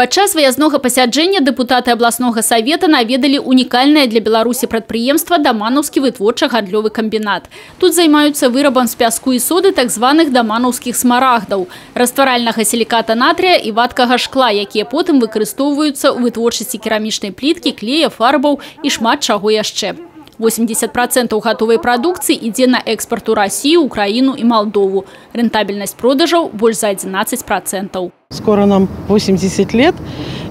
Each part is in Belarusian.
Падчас выязнога пасяджэння дэпутаты абласнога савета наведалі унікальнае для Беларусі прадпрыемства даманаўскі вытворча-гандлёвы камбінат. Тут займаюцца вырабам з пяску і соды так званых даманаўскіх смарагдаў, растваральнага сіліката натрыя і вадкага шкла, якія потым выкарыстоўваюцца ў вытворчасці керамічнай пліткі, клея, фарбаў і шмат чаго яшчэ. 80% гатовай прадукцыі ідзе на экспарт у Россию, Украину и Молдову. Рентабельность продажаў больше за 11%. Скоро нам 80 лет,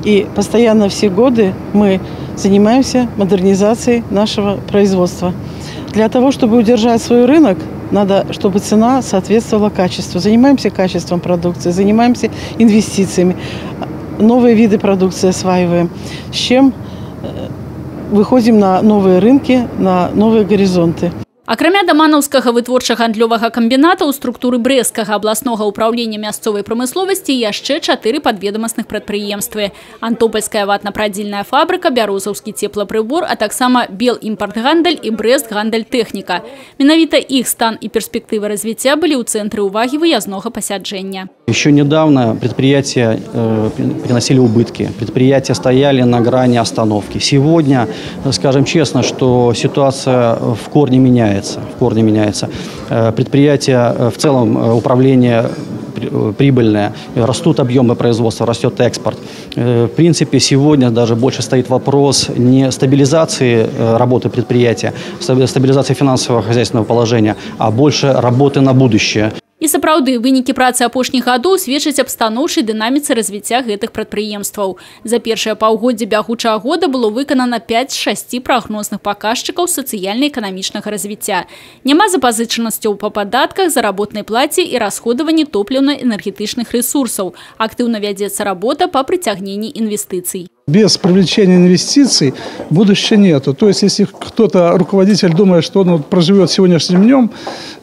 и постоянно все годы мы занимаемся модернизацией нашего производства. Для того, чтобы удержать свой рынок, надо, чтобы цена соответствовала качеству. Занимаемся качеством продукции, занимаемся инвестициями, новые виды продукции осваиваем, с чем выходим на новые рынки, на новые горизонты. Акрамя даманаўскага вытворча-гандлёвага камбіната ў структуры брэсцкага абласнога ўпраўлення мясцовай прамысловасці яшчэ 4 падведамасных прадпрыемствы. Антопольская ватна-прадзільная фабрыка, Бярозаўскі цеплапрыбор, а таксама Белімпартгандаль і Брэст-гандаль-тэхніка. Менавіта іх стан і перспектывы развіцця былі ў цэнтры ўвагі выязнога пасяджэння. Еще недавно предприятия приносили убытки, предприятия стояли на грани остановки. Сегодня, скажем честно, что ситуация в корне меняется. Предприятия в целом, управление прибыльное, растут объемы производства, растет экспорт. В принципе, сегодня даже больше стоит вопрос не стабилизации работы предприятия, стабилизации финансового хозяйственного положения, а больше работы на будущее. І сапраўды, вынікі працы апошніх гадоў сведчаць аб станоўчай дынаміцы развіцця гэтых прадпрыемстваў. За першае паўгоддзе бягучага года было выканана 5 з 6 прагнозных паказчыкаў сацыяльна-эканамічнага развіцця. Няма запазычанасцяў па падатках, заработнай плаце і расходаванні топліўна-энергетычных ресурсаў. Актыўна вядзецца работа па прыцягненні інвестыцый. Без привлечения инвестиций будущего нету. То есть, если кто-то, руководитель, думает, что он проживет сегодняшним днем,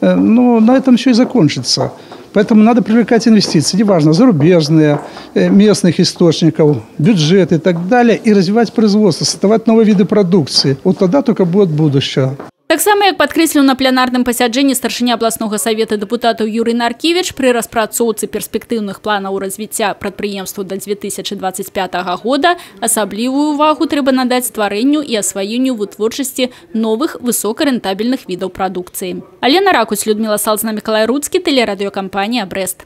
на этом все и закончится. Поэтому надо привлекать инвестиции, неважно, зарубежные, местных источников, бюджет и так далее, и развивать производство, создавать новые виды продукции. Вот тогда только будет будущее. Так само, як падкрэсліў на пленарным пасяджэнні старшыня абласнога савета дэпутатаў Юрый Наркевич, пры распрацоўцы перспектыўных планаў развіцця прадпрыемству да 2025 года асаблівую увагу трэба надаць стварэнню і асваенню вытворчасці новых высокарэнтабельных відаў прадукцыі. Алена Ракусь, Людмила Салзна, Миколай Руцкі, тэлерадыёкампанія «Брэст».